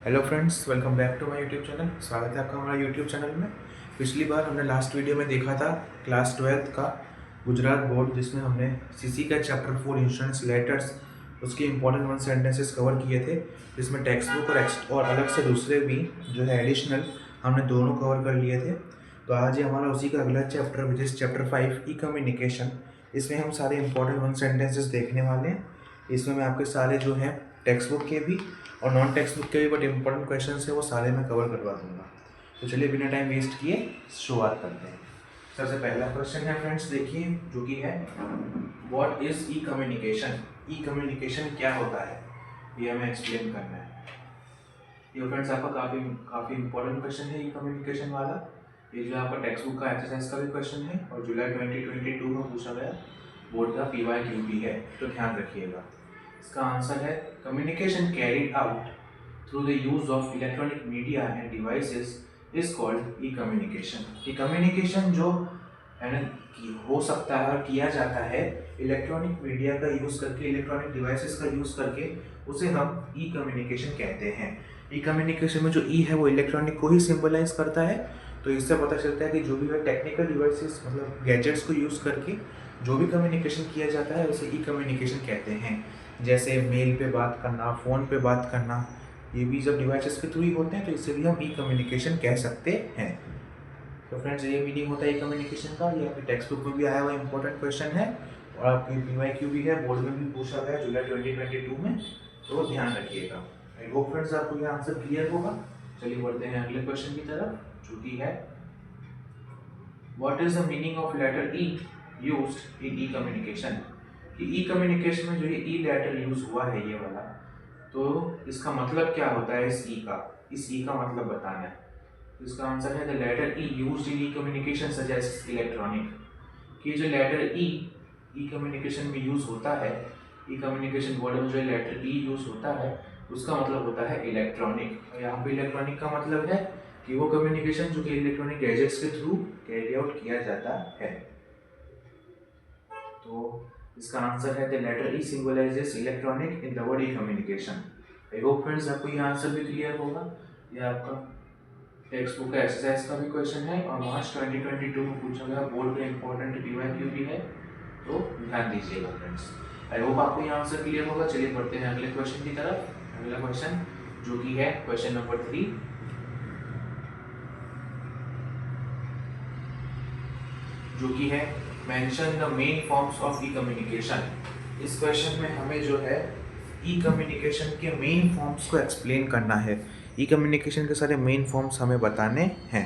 Hello friends, welcome back to my YouTube channel. स्वागत है आपका हमारा यूट्यूब चैनल में। पिछली बार हमने लास्ट वीडियो में देखा था क्लास 12th का गुजरात बोर्ड, जिसमें हमने सीसी का चैप्टर 4 इंश्योरेंस लेटर्स उसके इंपॉर्टेंट 1 सेंटेंसेस कवर किए थे, जिसमें टेक्स्ट बुक और अलग से दूसरे भी जो है एडिशनल हमने दोनों कवर कर लिए थे। तो आज ये हमारा उसी का अगला chapter which is chapter 5 E communication. इसमें हम सारे इंपॉर्टेंट 1 सेंटेंसेस देखने वाले हैं। इसमें मैं आपके सारे जो हैं टेक्स्ट बुक के भी और नॉन टेक्स्ट बुक के भी बट इंपॉर्टेंट क्वेश्चन है वो सारे मैं कवर करवा दूंगा। तो चलिए बिना टाइम वेस्ट किए शुरुआत करते हैं। सबसे पहला क्वेश्चन है फ्रेंड्स, देखिए, जो कि है what is E communication. E communication क्या होता है ये हमें एक्सप्लेन करना है। ये फ्रेंड्स आपका काफ़ी इंपॉर्टेंट क्वेश्चन है ई कम्युनिकेशन वाला। ये जो आपका टेक्स्ट बुक का एक्सरसाइज का भी क्वेश्चन है और जुलाई 2022 में पूछा गया बोर्ड का PYQ भी है, तो ध्यान रखिएगा। इसका आंसर है communication carried out through the use of electronic media end devices is called E communication. ये कम्युनिकेशन जो है ना हो सकता है और किया जाता है इलेक्ट्रॉनिक मीडिया का यूज़ करके, इलेक्ट्रॉनिक डिवाइसेस का यूज़ करके, उसे हम ई कम्युनिकेशन कहते हैं। ई कम्युनिकेशन में जो ई है वो इलेक्ट्रॉनिक को ही सिंबलाइज करता है। तो इससे पता चलता है कि जो भी है टेक्निकल डिवाइसेस मतलब गैजेट्स को यूज़ करके जो भी कम्युनिकेशन किया जाता है उसे ई कम्युनिकेशन कहते हैं। जैसे मेल पे बात करना, फ़ोन पे बात करना, ये भी जब डिवाइसेस के थ्रू ही होते हैं तो इससे भी हम ई कम्युनिकेशन कह सकते हैं। तो फ्रेंड्स ये मीनिंग होता है ई कम्युनिकेशन का। ये आपकी टेक्स्ट बुक में भी आया हुआ इंपॉर्टेंट क्वेश्चन है और आपकी PYQ भी है, बोर्ड में भी पूछा गया जुलाई 2022 में, तो ध्यान रखिएगा। आई होप फ्रेंड्स आपको ये आंसर क्लियर होगा। चलिए बढ़ते हैं अगले क्वेश्चन की तरफ, जो कि है what is the meaning of letter E used in E communication. कि ई कम्युनिकेशन में जो ये ई लेटर यूज हुआ है ये वाला, तो इसका मतलब क्या होता है इस ई का मतलब बताना है। तो इसका आंसर है the letter E used in E communication suggest electronic. कि जो लेटर ई कम्युनिकेशन में यूज होता है, ई कम्युनिकेशन वर्ड में जो लेटर ई यूज होता है उसका मतलब होता है इलेक्ट्रॉनिक। और यहाँ पे इलेक्ट्रॉनिक का मतलब है कि वो कम्युनिकेशन जो कि इलेक्ट्रॉनिक गैजेट्स के थ्रू कैरी आउट किया जाता है। तो इसका आंसर है the letter E symbolizes electronic in the word E communication. I hope friends आपको ये आंसर भी क्लियर होगा। ये आपका टेक्स्ट बुक का एक्सरसाइज का भी क्वेश्चन है और मार्च 2022 में पूछा गया बोर्ड का इंपॉर्टेंट PYQ भी है, तो ध्यान दीजिएगा फ्रेंड्स। आई होप आपको ये आंसर क्लियर होगा। चलिए बढ़ते हैं अगले क्वेश्चन की तरफ। अगला क्वेश्चन जो कि है क्वेश्चन नंबर 3, जो कि है mention the main forms of E communication. इस क्वेश्चन में हमें जो है ई कम्युनिकेशन के मेन फॉर्म्स को एक्सप्लेन करना है। ई कम्युनिकेशन के सारे मेन फॉर्म्स हमें बताने हैं।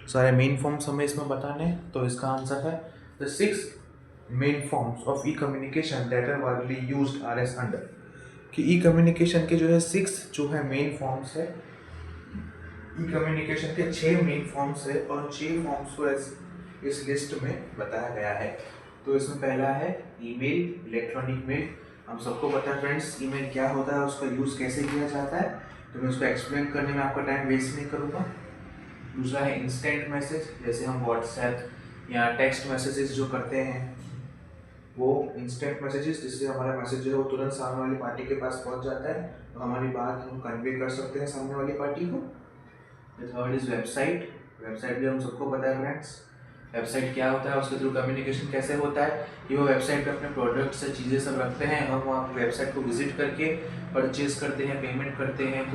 सारे मेन फॉर्म्स हमें इसमें बताने हैं। तो इसका आंसर है the 6 main forms of E communication that are widely used are as under. कि ई कम्युनिकेशन के जो है 6 जो है मेन फॉर्म्स है। ई कम्युनिकेशन के 6 मेन फॉर्म्स है और 6 फॉर्म्स को इस लिस्ट में बताया गया है। तो इसमें पहला है ईमेल, इलेक्ट्रॉनिक मेल। हम सबको पता है फ्रेंड्स ईमेल क्या होता है, उसका यूज़ कैसे किया जाता है, तो मैं उसको एक्सप्लेन करने में आपका टाइम वेस्ट नहीं करूँगा। दूसरा है इंस्टेंट मैसेज, जैसे हम व्हाट्सएप या टेक्स्ट मैसेजेस जो करते हैं वो इंस्टेंट मैसेजेस, जिससे हमारा मैसेज जो है वो तुरंत सामने वाली पार्टी के पास पहुंच जाता है, तो हमारी बात हम कन्वे कर सकते हैं सामने वाली पार्टी को। Third is website. वेबसाइट भी हम सबको पता है फ्रेंड्स, वेबसाइट क्या होता है, उसके थ्रू कम्युनिकेशन कैसे होता है कि वो वेबसाइट पे अपने प्रोडक्ट्स से चीज़ें सब रखते हैं, हम वहाँ वेबसाइट को विजिट करके परचेज करते हैं, पेमेंट करते हैं।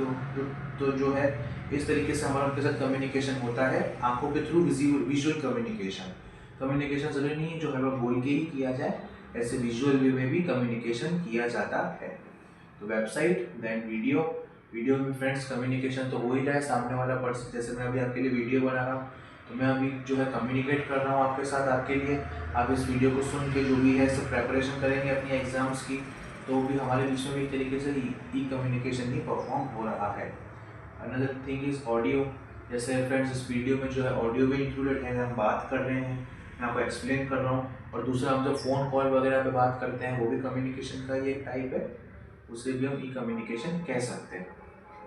तो जो है इस तरीके से हमारा उनके साथ कम्युनिकेशन होता है आंखों के थ्रू, विजुअल कम्युनिकेशन। कम्युनिकेशन ज़रूरी नहीं है जो हमें बोल के ही किया जाए, ऐसे विजुअल वे में भी कम्युनिकेशन किया जाता है। तो वेबसाइट, देन वीडियो में फ्रेंड्स कम्युनिकेशन तो हो ही रहा है, सामने वाला पर्सन, जैसे मैं अभी आपके लिए वीडियो बना रहा हूँ तो मैं अभी जो है कम्युनिकेट कर रहा हूँ आपके साथ, आपके लिए। आप इस वीडियो को सुन के जो भी है सब प्रेपरेशन करेंगे अपनी एग्जाम्स की, तो भी हमारे बीच में भी एक तरीके से ई कम्युनिकेशन ही परफॉर्म हो रहा है। Another thing is audio. जैसे फ्रेंड्स इस वीडियो में जो है ऑडियो भी इंक्लूडेड है, हम बात कर रहे हैं, मैं आपको एक्सप्लेन कर रहा हूँ। और दूसरा हम जो फ़ोन कॉल वगैरह पे बात करते हैं वो भी कम्युनिकेशन का ही एक टाइप है, उसे भी हम ई कम्युनिकेशन कह सकते हैं।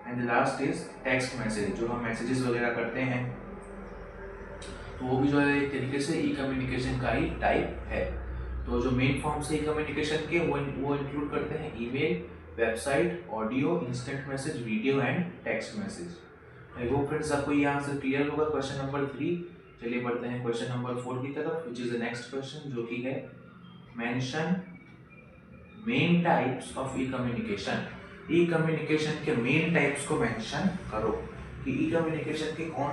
And the last is text message, जो हम मैसेजेस वगैरह करते हैं तो वो भी जो है एक तरीके से ई कम्युनिकेशन का ही टाइप है। तो जो मेन फॉर्म्स है ई कम्युनिकेशन के वो इंक्लूड करते हैं email, website, audio, instant message, video and text message. I hope friends आपको ये आंसर क्लियर होगा क्वेश्चन नंबर 3। चलिए बढ़ते हैं क्वेश्चन नंबर 4 की तरफ, which is the next question, जो कि है mention main types of E communication. E communication के मेन टाइप्स को मेंशन करो कि ई कम्युनिकेशन के कौन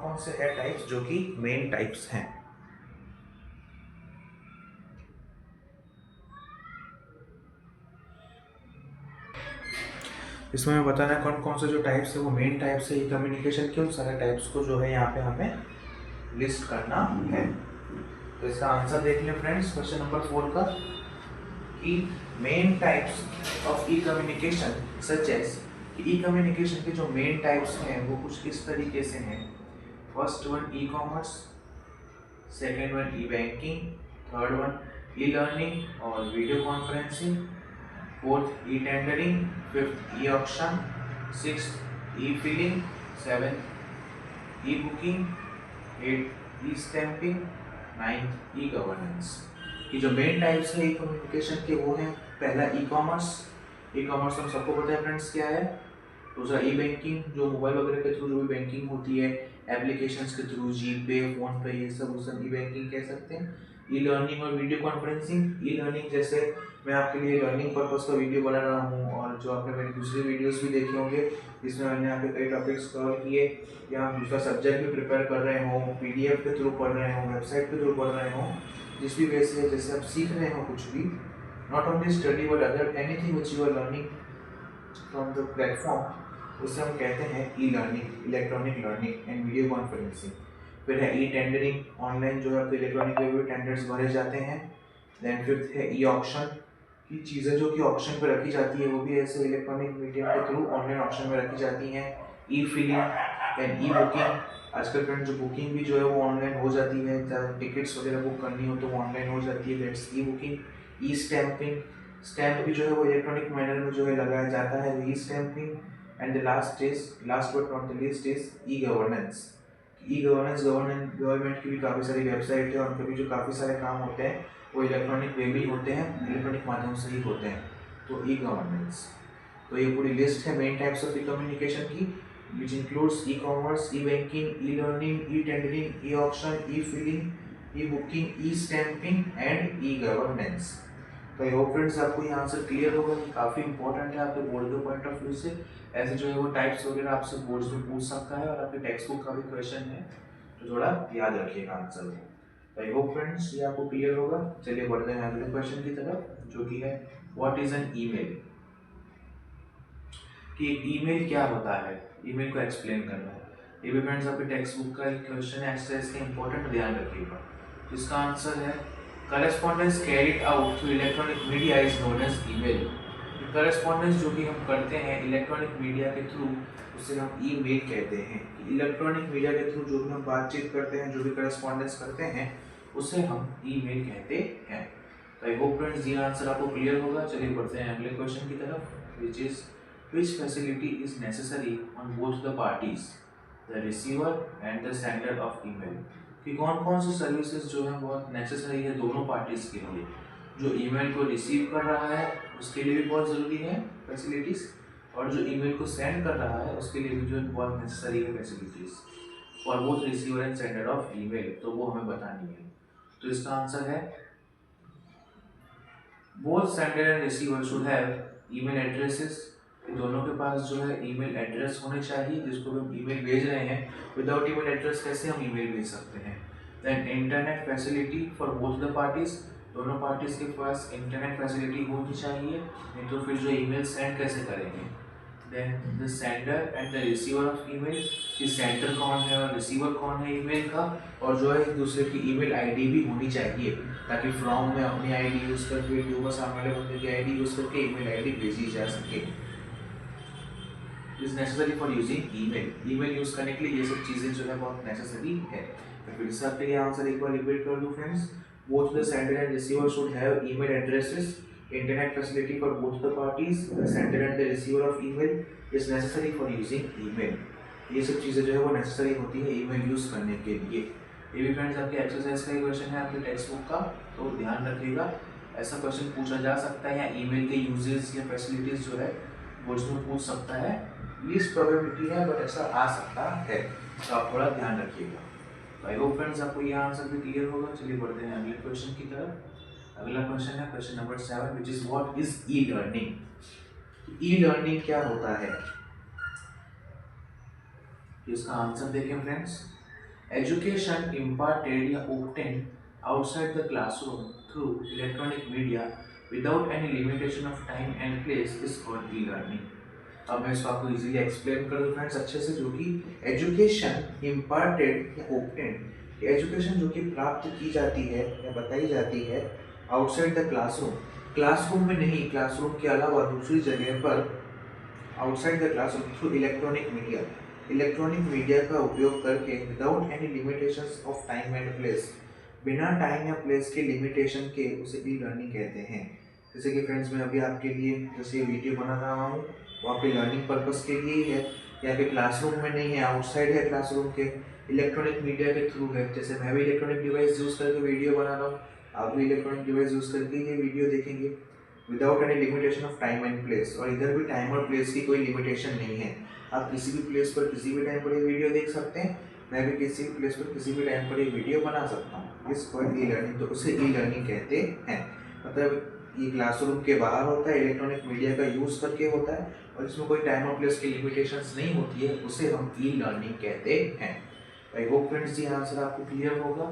कौन से है टाइप्स जो कि मेन टाइप्स हैं। इसमें मैं बताना है कौन कौन से जो टाइप्स है वो मेन टाइप्स है ई कम्युनिकेशन के, उन सारे टाइप्स को जो है यहाँ पे हमें लिस्ट करना है। तो इसका आंसर देख लें फ्रेंड्स क्वेश्चन नंबर 4 का, कि main types of E communication such as, E communication के जो मेन टाइप्स हैं वो कुछ इस तरीके से हैं। First one e commerce, second one e banking, third one e learning और video conferencing, fourth e tendering, fifth e auction, sixth e filing, seventh e booking, eight e stamping, ninth e governance. ये जो main types है ई communication के वो हैं, पहला e commerce. E commerce हम सबको पता है फ्रेंड्स क्या है। दूसरा ई बैंकिंग, जो मोबाइल वगैरह के थ्रू जो भी बैंकिंग होती है, एप्लीकेशंस के थ्रू, जीपे, फोन पे, ये सब ई बैंकिंग कह सकते हैं। ई लर्निंग और वीडियो कॉन्फ्रेंसिंग, ई लर्निंग जैसे मैं आपके लिए लर्निंग पर्पस का वीडियो बना रहा हूँ, और जो आपने मेरी दूसरी वीडियोस भी देखे होंगे जिसमें मैंने यहाँ पे कई टॉपिक्स कवर किए, या हम दूसरा सब्जेक्ट भी प्रिपेयर कर रहे हो, पीडीएफ के थ्रू पढ़ रहे हो, वेबसाइट के थ्रू पढ़ रहे हो, जिस भी वे से जैसे आप सीख रहे हो कुछ भी, not only study but other anything which you are learning from the platform, उसे हम कहते हैं E learning, electronic learning and video conferencing. फिर है ई टेंडरिंग, ऑनलाइन जो है आपके इलेक्ट्रॉनिक वे में टेंडर्स भरे जाते हैं। देन फिफ्थ है ई ऑक्शन, की चीज़ें जो कि ऑक्शन पे रखी जाती है वो भी ऐसे इलेक्ट्रॉनिक मीडियम के थ्रू ऑनलाइन ऑक्शन में रखी जाती हैं। ई फिलिंग एंड ई बुकिंग, आजकल फ्रेंड जो बुकिंग भी जो है वो ऑनलाइन हो जाती है, टिकट्स वगैरह बुक करनी हो तो वो ऑनलाइन हो जाती है, that's E booking. E stamping, stamp भी जो है वो इलेक्ट्रॉनिक मैनर में जो है लगाया जाता है, e stamping. And the last but not the least is E governance. E governance, government की भी काफ़ी सारी वेबसाइट है, उनके भी जो काफ़ी सारे काम होते हैं वो इलेक्ट्रॉनिक वे में होते हैं, इलेक्ट्रॉनिक माध्यम से ही होते हैं, तो ई गवर्नेंस। तो ये पूरी लिस्ट है main types of E communication की, which includes e-commerce, e-banking, e-learning, e-tendering, e-auction, e-filling, e-booking, e-stamping and e-governance। तो आई होप फ्रेंड्स आपको ये आंसर क्लियर होगा, कि काफ़ी इंपॉर्टेंट है आपके बोर्ड के पॉइंट ऑफ व्यू से। ऐसे जो है वो टाइप्स वगैरह आपसे बोर्ड्स में पूछ सकता है, और आपके टेक्स्ट बुक का भी क्वेश्चन है, तो थोड़ा याद रखिएगा आंसर को। तो आई होप फ्रेंड्स ये आपको क्लियर होगा। चलिए बढ़ते हैं अगले क्वेश्चन की तरफ, जो कि है व्हाट इज एन ईमेल, कि ईमेल क्या होता है, ईमेल को एक्सप्लेन करना है। ये भी फ्रेंड्स आपके टेक्स्ट बुक का एक क्वेश्चन है, एक्सरसाइज का इंपॉर्टेंट ध्यान रखिएगा। इसका आंसर है correspondence carried out through electronic media is known as email. Correspondence जो भी हम करते हैं इलेक्ट्रॉनिक मीडिया के थ्रू, उसे हम ईमेल कहते हैं। इलेक्ट्रॉनिक मीडिया के थ्रू जो भी हम बातचीत करते हैं, जो भी करस्पॉन्डेंस करते हैं, उसे हम ईमेल कहते हैं। तो आई होप फ्रेंड्स ये आंसर आपको क्लियर होगा। चलिए बढ़ते हैं अगले क्वेश्चन की तरफ, which is which facility is necessary on both the parties, the receiver and the sender of email। कि कौन कौन सी सर्विसेज जो है बहुत नेसेसरी है दोनों पार्टीज के लिए। जो ईमेल को रिसीव कर रहा है उसके लिए भी बहुत ज़रूरी है फैसिलिटीज़, और जो ईमेल को सेंड कर रहा है उसके लिए भी जो बहुत नेसेसरी है facilities for both receiver and sender of email, तो वो हमें बतानी है। तो इसका आंसर है both sender and receiver should have email addresses. दोनों के पास जो है ईमेल एड्रेस होने चाहिए जिसको हम ईमेल भेज रहे हैं। विदाउट ईमेल एड्रेस कैसे हम ईमेल भेज सकते हैं। Then internet facility for both the parties, दोनों पार्टीज के पास इंटरनेट फैसिलिटी होनी चाहिए, नहीं तो फिर जो ईमेल सेंड कैसे करेंगे। Then the sender and the receiver of email, कि सेंडर कौन है और रिसीवर कौन है ईमेल का, और जो है एक दूसरे की ईमेल आईडी भी होनी चाहिए, ताकि फ्रॉम में अपनी आईडी यूज़ करके जो बस सामने वाले बंदे की आईडी यूज़ करके ईमेल आईडी भेजी जा सके। Is necessary for using email, email use करने के लिए ये सब चीज़ें जो है बहुत नेसेसरी है। तो फिर से आपके लिए आंसर एक बार रिपीट कर दूँ friends, both the sender and receiver should have email addresses, internet facility for both the parties, the sender and the receiver of email is necessary for using email. ये सब चीज़ें जो है वो नेसेसरी होती है ईमेल यूज़ करने के लिए। ये भी फ्रेंड्स आपके एक्सरसाइज का ही क्वेश्चन है आपके टेक्स्ट बुक का, तो ध्यान रखिएगा। ऐसा क्वेश्चन पूछा जा सकता है, या ईमेल के यूजेस या फैसिलिटीज जो है वो इसमें पूछ सकता है। लीस्ट प्रोबेबिलिटी है बट ऐसा आ सकता है, तो आप थोड़ा ध्यान रखिएगा। तो आई होप फ्रेंड्स आपको ये आंसर भी क्लियर होगा। चलिए बढ़ते हैं अगले क्वेश्चन की तरफ। अगला क्वेश्चन है question number 7, which is what is e learning. E learning क्या होता है, इसका आंसर देखें फ्रेंड्स। एजुकेशन इम्पार्टेड या obtained outside the classroom through electronic media without any limitation of time and place is called e-learning। अब मैं इसको आपको इजीली एक्सप्लेन कर दूं फ्रेंड्स अच्छे से, जो कि एजुकेशन इम्पार्टेड या obtained, एजुकेशन जो कि प्राप्त की जाती है या बताई जाती है आउटसाइड द क्लासरूम, क्लासरूम में नहीं, क्लासरूम के अलावा दूसरी जगह पर, outside the classroom through electronic media, electronic media का उपयोग करके without any limitations of time and place, बिना टाइम या प्लेस के लिमिटेशन के, उसे ई लर्निंग कहते हैं। जैसे कि फ्रेंड्स मैं अभी आपके लिए जैसे ये वीडियो बना रहा हूँ वो आपके लर्निंग पर्पस के लिए ही है, या फिर क्लासरूम में नहीं है, आउटसाइड है क्लासरूम के, इलेक्ट्रॉनिक मीडिया के थ्रू है। जैसे मैं भी इलेक्ट्रॉनिक डिवाइस यूज़ करके वीडियो बना रहा हूँ, आप भी इलेक्ट्रॉनिक डिवाइस यूज़ करके ये वीडियो देखेंगे without any limitation of time and place. और इधर भी टाइम और प्लेस की कोई लिमिटेशन नहीं है, आप किसी भी प्लेस पर किसी भी टाइम पर ये वीडियो देख सकते हैं, मैं भी किसी भी प्लेस पर किसी भी टाइम पर ये वीडियो बना सकता हूँ। इस पर ई लर्निंग, तो उसे ई लर्निंग कहते हैं। मतलब ये क्लासरूम के बाहर होता है, इलेक्ट्रॉनिक मीडिया का यूज़ करके होता है, और इसमें कोई टाइम और प्लेस की लिमिटेशंस नहीं होती है, उसे हम ई लर्निंग कहते हैं। आई होप फ्रेंड्स ये आंसर आपको क्लियर होगा।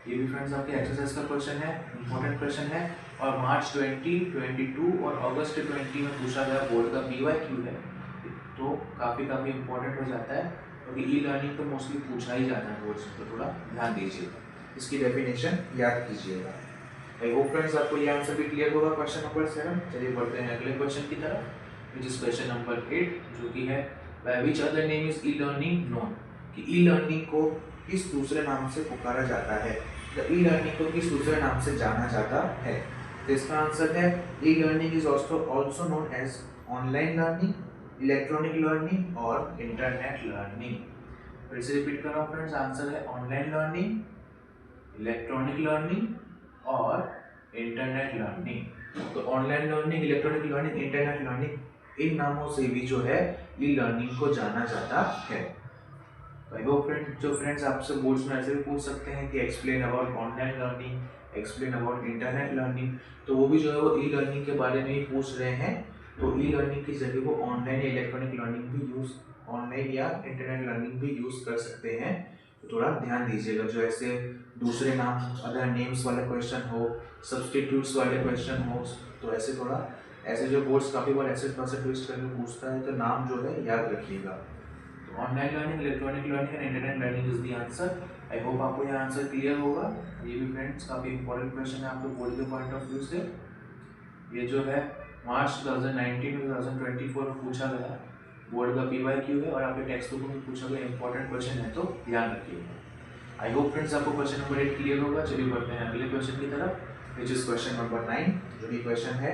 ये भी फ्रेंड्स आपके एक्सरसाइज का क्वेश्चन है, इंपॉर्टेंट क्वेश्चन है, और मार्च 2022 और अगस्त 20 में पूछा गया बोर्ड का PYQ है, तो काफ़ी इंपॉर्टेंट हो जाता है, क्योंकि ई लर्निंग तो मोस्टली पूछा ही जाता है बोर्ड्स में, तो थोड़ा ध्यान दीजिएगा, इसकी डेफिनेशन याद कीजिएगा। आई होप फ्रेंड्स आपको ये आंसर भी क्लियर होगा क्वेश्चन नंबर 7। चलिए बढ़ते हैं अगले क्वेश्चन की तरफ, विच इज क्वेश्चन नंबर 8, जो कि है by which other name is e learning known, कि ई लर्निंग को किस दूसरे नाम से पुकारा जाता है, या ई लर्निंग को किस दूसरे नाम से जाना जाता है। तो इसका आंसर है e learning is also known as online learning, electronic learning और इंटरनेट लर्निंग। फिर से रिपीट कर रहा हूँ फ्रेंड्स, आंसर है ऑनलाइन लर्निंग, इलेक्ट्रॉनिक लर्निंग और इंटरनेट लर्निंग। तो online learning, electronic learning, internet learning, इन नामों से भी जो है ई लर्निंग को जाना जाता है। तो आई होप फ्रेंड्स आपसे बोर्ड्स में ऐसे भी पूछ सकते हैं कि explain about online learning, explain about internet learning, तो वो भी जो है वो ई लर्निंग के बारे में ही पूछ रहे हैं। तो ई लर्निंग की जगह वो ऑनलाइन या इलेक्ट्रॉनिक लर्निंग भी यूज़, ऑनलाइन या इंटरनेट लर्निंग भी यूज़ कर सकते हैं, तो थोड़ा ध्यान दीजिएगा। जो ऐसे दूसरे नाम, अदर नेम्स वाले क्वेश्चन हो, सब्सटीट्यूट्स वाले क्वेश्चन हो, तो ऐसे थोड़ा, ऐसे जो बोर्ड्स काफ़ी बार ऐसे ट्विस्ट करके पूछता है, तो नाम जो है याद रखिएगा। तो online learning, electronic learning and internet learning is the answer. I hope आपको यह आंसर क्लियर होगा। ये भी फ्रेंड्स काफ़ी इंपॉर्टेंट क्वेश्चन है आप लोग बोर्ड के पॉइंट ऑफ व्यू से। ये जो है मार्च 2019 में 2024 में पूछा गया बोर्ड का PYQ है, और आपके टेक्स्ट बुक में पूछा गया इंपॉर्टेंट क्वेश्चन है, तो ध्यान रखिएगा। आई होप फ्रेंड्स आपको क्वेश्चन नंबर 8 क्लियर होगा। चलिए बढ़ते हैं अगले क्वेश्चन की तरफ, विच इज क्वेश्चन नंबर 9, जो भी क्वेश्चन है,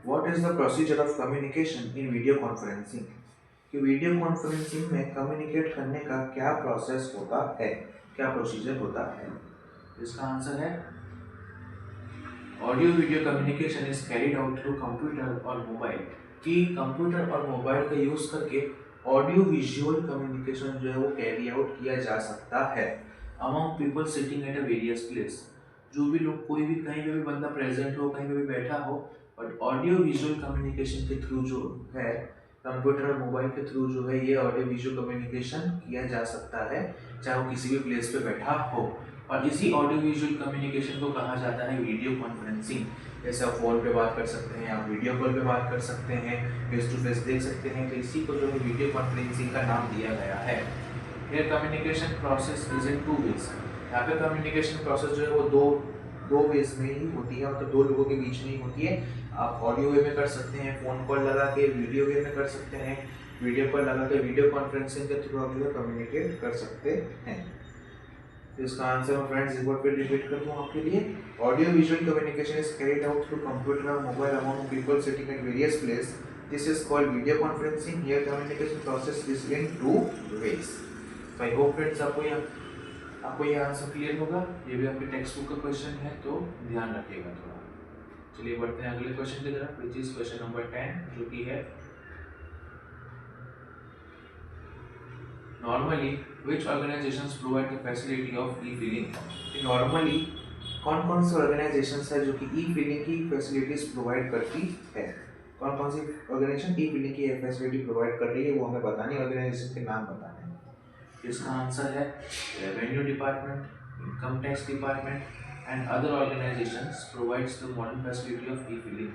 what is the procedure of communication in video conferencing, कि वीडियो कॉन्फ्रेंसिंग में कम्युनिकेट करने का क्या प्रोसेस होता है, क्या प्रोसीजर होता है। इसका आंसर है audio video communication is carried out through computer और मोबाइल, कि कंप्यूटर और मोबाइल का यूज़ करके ऑडियो विजुअल कम्युनिकेशन जो है वो कैरी आउट किया जा सकता है among people sitting at a various place. जो भी लोग, कोई भी कहीं पे भी बंदा प्रेजेंट हो, कहीं पे भी बैठा हो, बट ऑडियो विजुअल कम्युनिकेशन के थ्रू जो है, कंप्यूटर और मोबाइल के थ्रू जो है ये ऑडियो विजुअल कम्युनिकेशन किया जा सकता है, चाहे वो किसी भी प्लेस पे बैठा हो। और इसी ऑडियो विजुअल कम्युनिकेशन को कहा जाता है वीडियो कॉन्फ्रेंसिंग। जैसे आप फोन पे बात कर सकते हैं, आप वीडियो कॉल पे बात कर सकते हैं, फेस टू फेस देख सकते हैं, तो इसी को जो है वीडियो कॉन्फ्रेंसिंग का नाम दिया गया है। Here communication process is in 2 ways. यहाँ पे कम्युनिकेशन प्रोसेस जो है वो दो वेज में ही होती है, मतलब दो लोगों के बीच में ही होती है। आप ऑडियो वे में कर सकते हैं, फ़ोन कॉल लगा के, वीडियो वे में कर सकते हैं, वीडियो कॉल लगा के, वीडियो कॉन्फ्रेंसिंग के थ्रू आप जो है कम्युनिकेट कर सकते हैं। तो इसका आंसर मैं फ्रेंड्स एक बार फिर रिपीट कर दूं आपके लिए। Audio visual communication is carried out through computer और mobile among people sitting at various place. This is called video conferencing. Here communication process is in 2 ways। तो आई होप फ्रेंड्स आपको आपको ये आंसर क्लियर होगा। ये भी आपके टेक्स्ट बुक का क्वेश्चन है, तो ध्यान रखिएगा थोड़ा। चलिए बढ़ते हैं अगले क्वेश्चन की तरफ, विच इज क्वेश्चन नंबर 10, जो कि है normally which organisations provide the facility of E filling. Normally कौन कौन से ऑर्गेनाइजेशंस है जो कि ई फिलिंग की फैसिलिटीज प्रोवाइड करती है। कौन कौन सी ऑर्गेनाइजेशन ई फिलिंग की फैसिलिटी प्रोवाइड कर रही है, वो हमें बतानी, ऑर्गेनाइजेशन के नाम बताने हैं। इसका आंसर है revenue department, income tax department and other organisations provides the modern facility of E filling.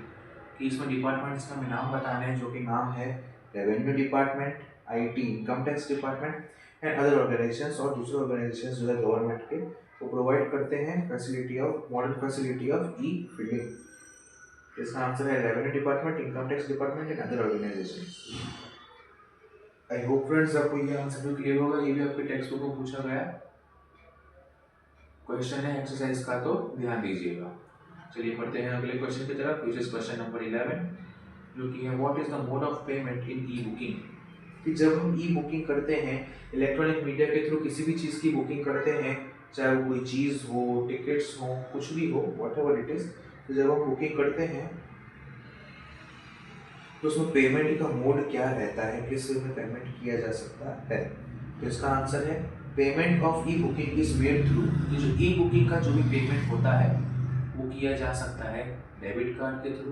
कि इसमें डिपार्टमेंट्स का हमें नाम बताने हैं, जो कि नाम है revenue department, IT, income tax department and other organisations, और दूसरे ऑर्गेनाइजेशंस जो है गवर्नमेंट के, वो प्रोवाइड करते हैं facility of modern facility of E filling. इसका आंसर है revenue department, income tax department and other organisations. I hope friends आपको ये आंसर भी क्लियर होगा। ये भी आपके टेक्स्ट बुक में पूछा गया क्वेश्चन है एक्सरसाइज का, तो ध्यान दीजिएगा। चलिए बढ़ते हैं अगले क्वेश्चन की तरफ, विच इज क्वेश्चन नंबर 11, जो कि है what is the mode of payment in e booking. कि जब हम ई बुकिंग करते हैं इलेक्ट्रॉनिक मीडिया के थ्रू, किसी भी चीज़ की बुकिंग करते हैं, चाहे वो कोई चीज़ हो, टिकट्स हो, कुछ भी हो, व्हाटएवर इट इज, तो जब हम बुकिंग करते हैं तो उसमें पेमेंट का मोड क्या रहता है, किस में पेमेंट किया जा सकता है। तो इसका आंसर है payment of E booking is made through. ये जो ई बुकिंग का जो भी पेमेंट होता है वो किया जा सकता है डेबिट कार्ड के थ्रू,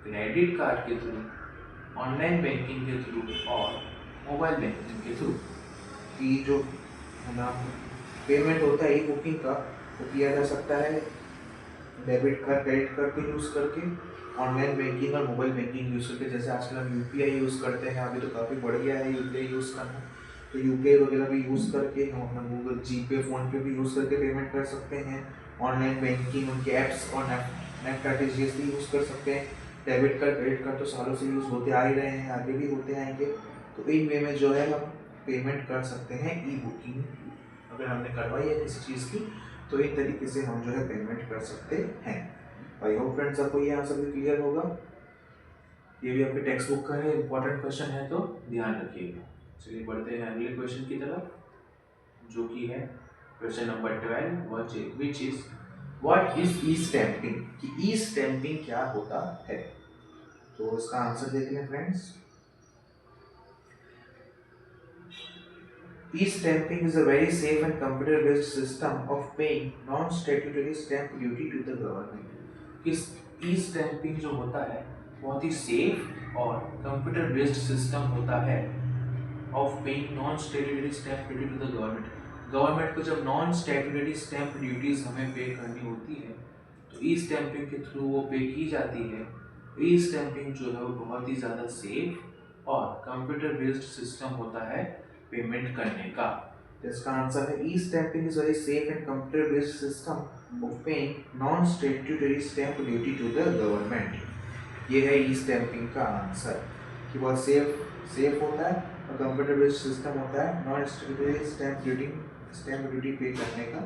क्रेडिट कार्ड के थ्रू, ऑनलाइन बैंकिंग के थ्रू और मोबाइल बैंकिंग के थ्रू। कि जो है ना पेमेंट होता है ई बुकिंग का, वो किया जा सकता है डेबिट कार्ड, क्रेडिट कार्ड को यूज़ करके, ऑनलाइन बैंकिंग और मोबाइल बैंकिंग यूज़ करके। जैसे आजकल हम यूपीआई यूज़ करते हैं, अभी तो काफ़ी बढ़ गया है यूपीआई यूज़ करना, तो यूपीआई वगैरह भी यूज़ करके हम अपना गूगल जीपे, फ़ोनपे भी यूज़ करके पेमेंट कर सकते हैं। ऑनलाइन बैंकिंग, उनके ऐप्स और नेफ्ट आरटीजीएस भी यूज़ कर सकते हैं। डेबिट कार्ड, क्रेडिट कार्ड तो सालों से यूज़ होते आ ही रहे हैं, आगे भी होते आएंगे। तो इन वे में जो है हम पेमेंट कर सकते हैं ई बुकिंग, अगर हमने करवाई है किसी चीज़ की, तो एक तरीके से हम जो है पेमेंट कर सकते हैं। आई होप फ्रेंड्स आपको ये आंसर भी क्लियर होगा। ये भी आपके टेक्स्ट बुक का है, इंपॉर्टेंट क्वेश्चन है, तो ध्यान रखिएगा। चलिए बढ़ते हैं अगले क्वेश्चन की तरफ, जो कि है question number 12, which is what is E stamping. कि ई स्टैंपिंग क्या होता है, तो इसका आंसर देख लें friends. E-stamping is a very safe and computer-based system of paying non-statutory stamp duty to the government। इस E-stamping जो होता है बहुत ही सेफ और कंप्यूटर बेस्ड सिस्टम होता है of paying non statutory stamp duty to the government. Government को जब नॉन स्टैट्यूटरी स्टैम्प ड्यूटीज हमें पे करनी होती है, तो ई स्टैंपिंग के थ्रू वो पे की जाती है। ई स्टैंपिंग जो है वो बहुत ही ज़्यादा सेफ और कंप्यूटर बेस्ड सिस्टम होता है पेमेंट करने का। इसका आंसर है e stamping is very safe and computer based system of paying non statutory stamp duty to the government. ये है ई स्टैंपिंग का आंसर, कि बहुत सेफ होता है और कंप्यूटर बेस्ड सिस्टम होता है, नॉन स्टैट्यूटरी स्टैम्प ड्यूटी पे करने का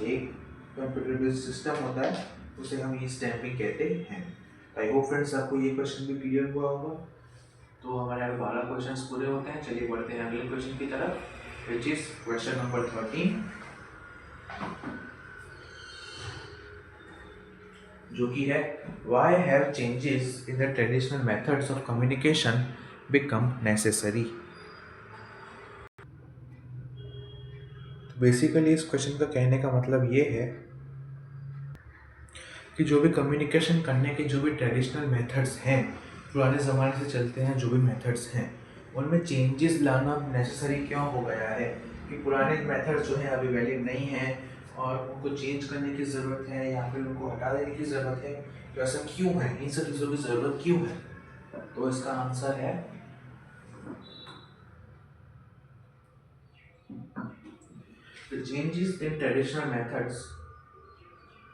एक कंप्यूटर बेस्ड सिस्टम होता है, उसे हम ई स्टैंपिंग कहते हैं। आई होप फ्रेंड्स आपको ये क्वेश्चन भी क्लियर हुआ होगा। तो हमारे यहाँ 12 क्वेश्चंस पूरे होते हैं। चलिए बढ़ते हैं अगले क्वेश्चन की तरफ, विच इज क्वेश्चन नंबर 13, जो कि है why have changes in the traditional methods of communication become necessary. Basically इस क्वेश्चन का कहने का मतलब ये है कि जो भी कम्युनिकेशन करने के जो भी ट्रेडिशनल मेथड्स हैं, पुराने ज़माने से चलते हैं जो भी मेथड्स हैं, उनमें चेंजेस लाना नेसेसरी क्यों हो गया है। कि पुराने मेथड्स जो हैं अभी वैलिड नहीं हैं और उनको चेंज करने की ज़रूरत है या फिर उनको हटा देने की ज़रूरत है, तो ऐसा क्यों है, इन सब चीज़ों की ज़रूरत क्यों है। तो इसका आंसर है the changes in traditional methods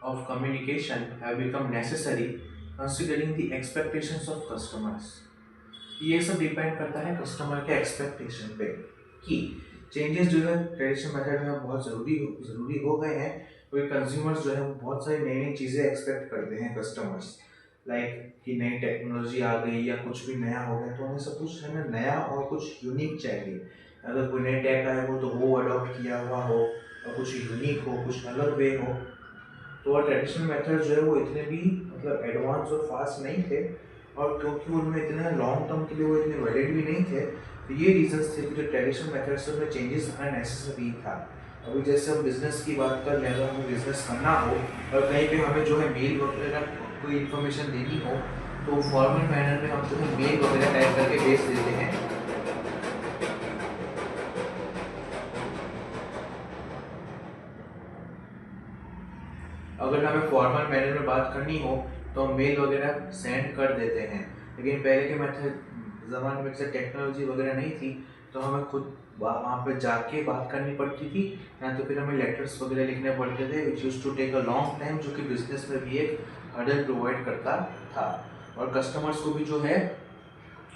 of communication have become necessary considering the expectations of customers। ये सब डिपेंड करता है कस्टमर के एक्सपेक्टेशन पे, कि चेंजेस जो है ट्रेडिशनल मेथड में बहुत ज़रूरी हो गए हैं, क्योंकि कंज्यूमर्स जो है बहुत सारी नई नई चीज़ें एक्सपेक्ट करते हैं कस्टमर्स, लाइक कि नई टेक्नोलॉजी आ गई या कुछ भी नया हो गया, तो उन्हें सब कुछ है नया और कुछ यूनिक चाहिए। अगर कोई नई टेक आया हो तो वो अडॉप्ट किया हुआ हो, और कुछ यूनिक हो, कुछ अलग वे हो। तो ट्रेडिशनल मेथड जो है वो इतने भी मतलब एडवांस और फास्ट नहीं थे, और क्योंकि उनमें इतने लॉन्ग टर्म के लिए वो इतने वैलिड भी नहीं थे, तो ये रीजंस थे कि जो ट्रेडिशनल मेथड्स में चेंजेस आना नेसेसरी था। अभी जैसे हम बिजनेस की बात कर रहे हैं, अगर हमें बिजनेस करना हो और कहीं पे हमें जो है मेल वगैरह कोई इन्फॉर्मेशन देनी हो, तो फॉर्मल मैनर में हम जो है मेल वगैरह टाइप करके भेज देते हैं। अगर हमें फॉर्मल मैनर में बात करनी हो तो हम मेल वगैरह सेंड कर देते हैं। लेकिन पहले के मेथड ज़माने में जैसे टेक्नोलॉजी वगैरह नहीं थी, तो हमें खुद वहाँ पे जाके बात करनी पड़ती थी, या तो फिर हमें लेटर्स वगैरह लिखने पड़ते थे, which used to take a long time, जो कि बिजनेस में भी एक हर्डल प्रोवाइड करता था, और कस्टमर्स को भी जो है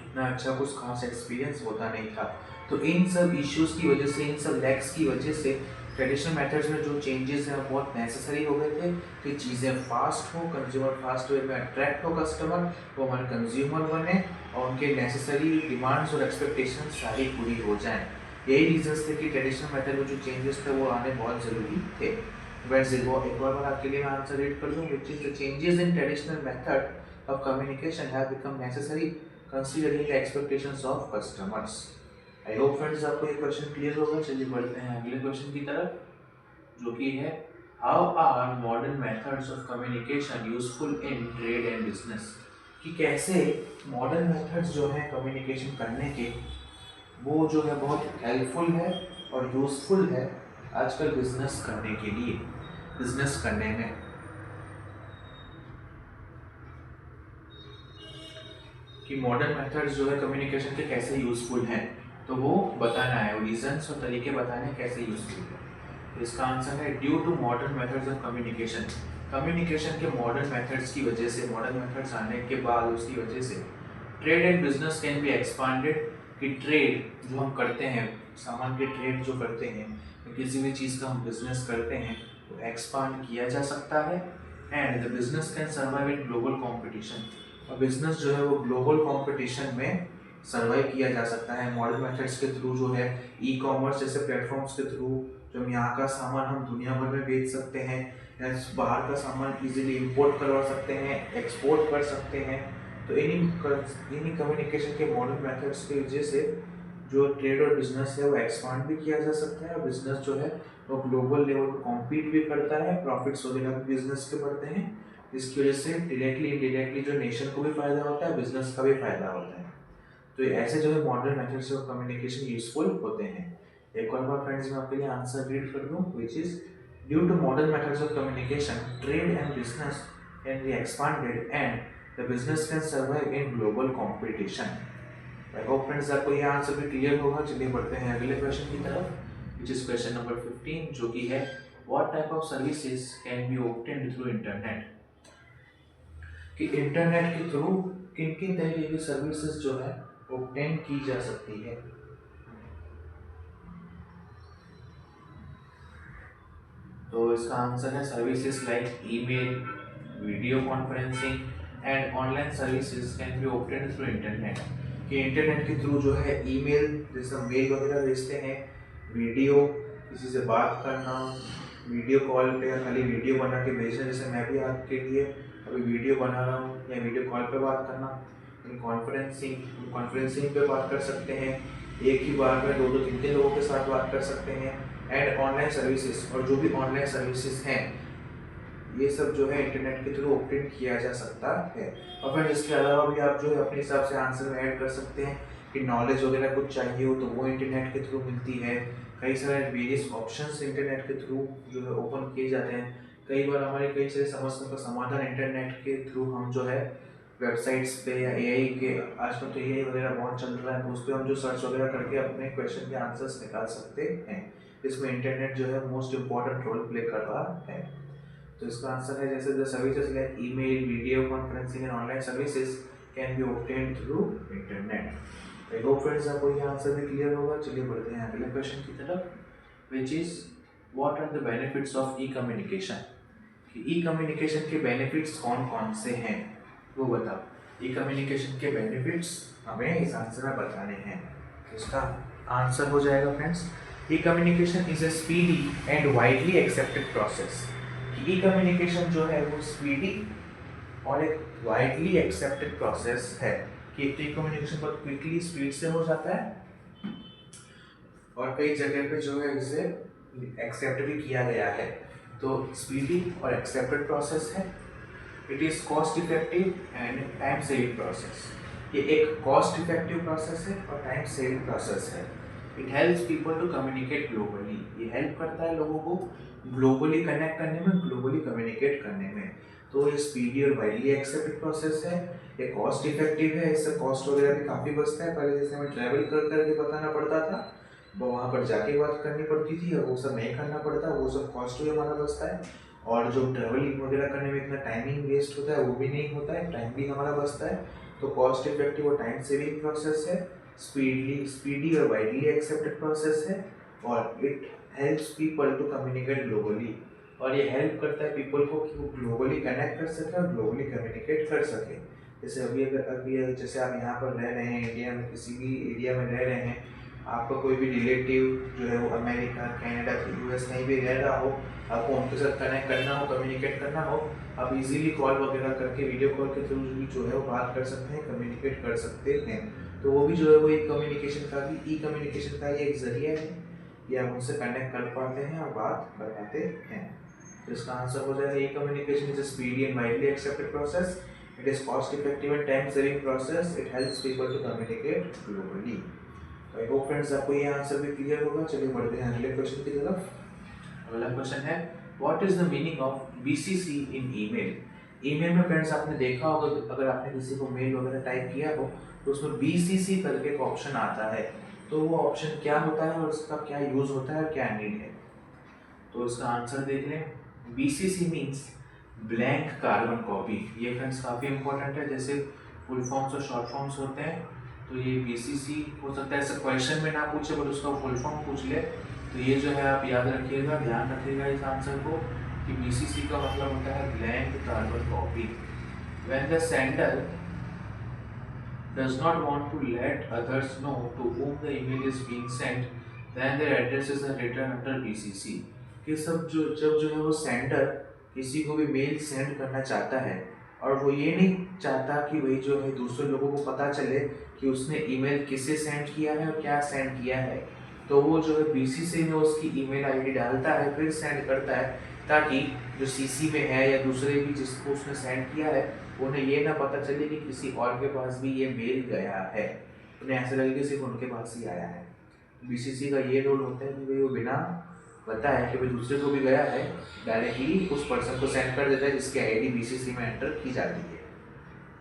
इतना अच्छा कुछ खास एक्सपीरियंस होता नहीं था। तो इन सब इश्यूज़ की वजह से, इन सब लैक्स की वजह से ट्रेडिशनल मेथड्स में जो चेंजेस हैं बहुत नेसेसरी हो गए थे कि चीज़ें फास्ट हो, कंज्यूमर फास्ट वे में अट्रैक्ट हो कस्टमर, वो हमारे कंज्यूमर बने और उनके नेसेसरी डिमांड्स और एक्सपेक्टेशंस सारी पूरी हो जाएं। यही रीजंस थे कि ट्रेडिशनल मेथड में जो चेंजेस थे वो आने बहुत ज़रूरी थे। वैसे एक बार आपके लिए मैं आंसर रीड कर दूँ, which is the changes in traditional method of communication have become necessary considering the expectations of customers. I hope friends आपको ये क्वेश्चन क्लियर होगा। चलिए बढ़ते हैं अगले क्वेश्चन की तरफ, जो कि है how are modern methods of communication useful in trade and business. कि कैसे मॉडर्न मेथड्स जो हैं कम्युनिकेशन करने के, वो जो है बहुत हेल्पफुल है और यूजफुल है आजकल बिजनेस करने के लिए, बिजनेस करने में। कि मॉडर्न मेथड्स जो है कम्युनिकेशन के कैसे यूजफुल हैं, तो वो बताना है, रीजंस और तरीके बताने कैसे यूजफुल है। तो इसका आंसर है due to modern methods of communication. Communication के मॉडर्न मेथड्स की वजह से, मॉडर्न मेथड्स आने के बाद उसकी वजह से trade and business can be expanded. कि ट्रेड जो हम करते हैं, सामान के ट्रेड जो करते हैं, किसी भी चीज़ का हम बिजनेस करते हैं, वो एक्सपांड किया जा सकता है। And the business can survive in global competition. और बिजनेस जो है वो ग्लोबल कंपटीशन में सर्वाइव किया जा सकता है मॉडर्न मेथड्स के थ्रू। जो है ई कॉमर्स जैसे प्लेटफॉर्म्स के थ्रू, जो हम यहाँ का सामान हम दुनिया भर में बेच सकते हैं, या बाहर का सामान इजीली इंपोर्ट करवा सकते हैं, एक्सपोर्ट कर सकते हैं। तो इन्हीं कम्युनिकेशन के मॉडर्न मेथड्स की वजह से जो ट्रेड और बिजनेस है वो एक्सपांड भी किया जा सकता है, और बिजनेस जो है वो ग्लोबल लेवल पर कॉम्पीट भी करता है, प्रॉफिट्स वगैरह भी बिजनेस के बढ़ते हैं, जिसकी वजह से डायरेक्टली इनडायरेक्टली जो नेशन को भी फायदा होता है, बिजनेस का भी फायदा होता है। तो ऐसे जो है modern methods of communication useful होते हैं। एक और बार फ्रेंड्स मैं आपके लिए आंसर रीड कर दूं, which is due to modern methods of communication trade and business can be expanded and the business can survive in global competition. I hope friends आपको ये आंसर भी क्लियर होगा। चलिए बढ़ते हैं अगले क्वेश्चन की तरफ, व्हिच इज क्वेश्चन नंबर 15, जो कि है what type of services can be obtained through internet. कि इंटरनेट के थ्रू किन किन तरीके की सर्विसेज जो है ऑब्टेन की जा सकती है। तो इसका आंसर है services like email, video conferencing and online services can be obtained through internet. कि इंटरनेट के थ्रू जो है ईमेल, जैसे मेल वगैरह भेजते हैं, वीडियो, किसी से बात करना, वीडियो कॉल पे या खाली वीडियो बना के भेजना, जैसे मैं भी आपके लिए अभी वीडियो बना रहा हूँ, या वीडियो कॉल पे बात करना, कॉन्फ्रेंसिंग पे बात कर सकते हैं, एक ही बार में दो दो तीन तीन लोगों के साथ बात कर सकते हैं। एंड ऑनलाइन सर्विसेज, और जो भी ऑनलाइन सर्विसेज हैं ये सब जो है इंटरनेट के थ्रू ऑब्टेन किया जा सकता है। और फिर इसके अलावा भी आप जो है अपने हिसाब से आंसर में ऐड कर सकते हैं कि नॉलेज वगैरह कुछ चाहिए हो तो वो इंटरनेट के थ्रू मिलती है। कई सारे वेरियस ऑप्शंस इंटरनेट के थ्रू जो है ओपन किए जाते हैं। कई बार हमारे कई सारे समस्याओं का समाधान इंटरनेट के थ्रू हम जो है वेबसाइट्स पे या एआई के, आजकल तो एआई वगैरह बहुत चल रहा है, तो उस पर हम जो सर्च वगैरह करके अपने क्वेश्चन के आंसर्स निकाल सकते हैं। इसमें इंटरनेट जो है मोस्ट इम्पॉर्टेंट रोल प्ले कर रहा है। तो इसका आंसर है जैसे the services like email, video conferencing and online services can be obtained through internet. I hope friends आपको ये आंसर भी क्लियर होगा। चलिए बढ़ते हैं अगले क्वेश्चन की तरफ, which is what are the benefits of E communication. E communication के बेनिफिट्स कौन कौन से हैं वो बताओ। ई कम्युनिकेशन के बेनिफिट्स हमें इस आंसर में बताने हैं। इसका आंसर हो जाएगा friends E communication is a speedy and widely accepted process. E communication जो है वो स्पीडी और एक वाइडली एक्सेप्टेड प्रोसेस है कि एक तो ई कम्युनिकेशन बहुत क्विकली स्पीड से हो जाता है और कई जगह पे जो है इसे एक्सेप्ट भी किया गया है। तो स्पीडी और एक्सेप्टेड प्रोसेस है। It is cost effective and time saving process. ये एक कॉस्ट इफेक्टिव प्रोसेस है और टाइम सेविंग प्रोसेस है। It helps people to communicate globally. ये हेल्प करता है लोगों को ग्लोबली कनेक्ट करने में, ग्लोबली कम्युनिकेट करने में। तो ये स्पीडी और वाइडली एक्सेप्टेड प्रोसेस है। ये कॉस्ट इफेक्टिव है, इससे कॉस्ट वगैरह भी काफ़ी बचता है। पहले जैसे हमें ट्रैवल कर करके बताना पड़ता था, वहाँ पर जाके बात करनी पड़ती थी, और वो सब नहीं करना पड़ता, वो सब कॉस्ट भी हमारा बचता है। और जो ट्रैवलिंग वगैरह करने में इतना टाइमिंग वेस्ट होता है वो भी नहीं होता है, टाइम भी हमारा बचता है। तो कॉस्ट इफेक्टिव और टाइम सेविंग प्रोसेस है, स्पीडी और वाइडली एक्सेप्टेड प्रोसेस है, और it helps people to communicate globally. और ये हेल्प करता है पीपल को कि वो ग्लोबली कनेक्ट कर सके और ग्लोबली कम्युनिकेट कर सके। जैसे अभी जैसे आप यहाँ पर रह रहे हैं, इंडिया में किसी भी एरिया में रह रहे हैं, आपका कोई भी रिलेटिव जो है वो अमेरिका, कनाडा, यूएस कहीं भी रह रहा हो, आपको उनके साथ कनेक्ट करना हो, कम्युनिकेट करना हो, आप इजीली कॉल वगैरह करके, वीडियो कॉल के थ्रू भी जो है वो बात कर सकते हैं, कम्युनिकेट कर सकते हैं। तो वो भी जो है वो एक कम्युनिकेशन का भी, ई कम्युनिकेशन का ही एक जरिया है, या आप उनसे कनेक्ट कर पाते हैं और बात कर पाते हैं। तो इसका आंसर हो जाएगा e communication is a speedy and widely accepted process. It is cost effective and time saving process. It helps people to communicate globally. I hope friends आपको ये आंसर भी क्लियर होगा। चलिए बढ़ते हैं अगले क्वेश्चन की तरफ। अगला क्वेश्चन है what is the meaning of BCC in email. Email में फ्रेंड्स आपने देखा होगा, अगर आपने किसी को मेल वगैरह टाइप किया हो तो उसमें बीसीसी करके एक ऑप्शन आता है। तो वो ऑप्शन क्या होता है और उसका क्या यूज होता है और क्या नीड है। तो इसका आंसर देख लें। BCC means blank carbon copy. ये फ्रेंड्स काफ़ी इंपॉर्टेंट है। जैसे फुल फॉर्म्स और शॉर्ट फॉर्म्स होते हैं, तो ये बीसीसी हो सकता है ऐसे क्वेश्चन में ना पूछे बट उसका फुल फॉर्म पूछ ले, तो ये जो है आप याद रखिएगा, ध्यान रखिएगा इस आंसर को कि बीसीसी का मतलब होता है blank carbon copy. When the sender does not want to let others know to whom the email is being sent, then their addresses are written under BCC। कि सब जब जो है वो सेंडर किसी को भी मेल सेंड करना चाहता है और वो ये नहीं चाहता कि वही जो है दूसरे लोगों को पता चले कि उसने ईमेल किसे सेंड किया है और क्या सेंड किया है, तो वो जो है बीसीसी में उसकी ईमेल आईडी डालता है, फिर सेंड करता है, ताकि जो सीसी में है या दूसरे भी जिसको उसने सेंड किया है उन्हें ये ना पता चले कि किसी और के पास भी ये मेल गया है। उन्हें ऐसा लगे कि सिर्फ उनके पास ही आया है। बीसीसी का ये रोल होता है कि भाई वो बिना बताए कि भाई दूसरे को भी गया है, डायरेक्टली उस पर्सन को सेंड कर देता है जिसकी आईडी बीसीसी में एंटर की जाती है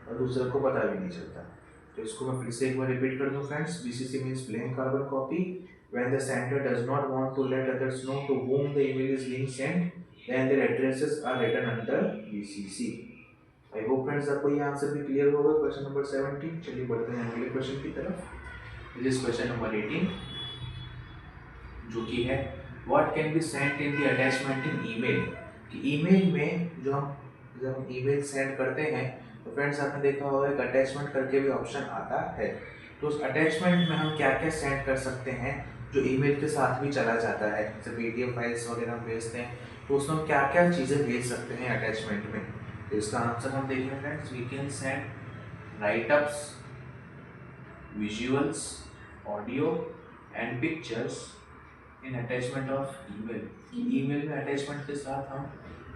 और दूसरे को पता भी नहीं चलता। तो इसको मैं फिर से एक बार रिपीट कर दूं friends. BCC means blank carbon copy. When the sender does not want to let others know to whom the email is being sent, then their addresses are written under BCC। I hope friends आपको ये answer भी clear होगा question number 17। चलिए बढ़ते हैं अगले question की तरफ। दिस क्वेश्चन नंबर 18 जो कि है what can be sent in the attachment in email. कि ईमेल में जब हम ईमेल सेंड करते हैं तो फ्रेंड्स आपने देखा होगा एक अटैचमेंट करके भी ऑप्शन आता है। तो उस अटैचमेंट में हम क्या क्या सेंड कर सकते हैं जो ईमेल के साथ भी चला जाता है, जैसे पीडीएफ फाइल्स वगैरह हम भेजते हैं, तो उसमें हम क्या क्या चीज़ें भेज सकते हैं अटैचमेंट में। तो इसका आंसर हम देख रहे हैं friends. We can send write ups, visuals, audio and pictures in attachment of email. Email में अटैचमेंट के साथ हम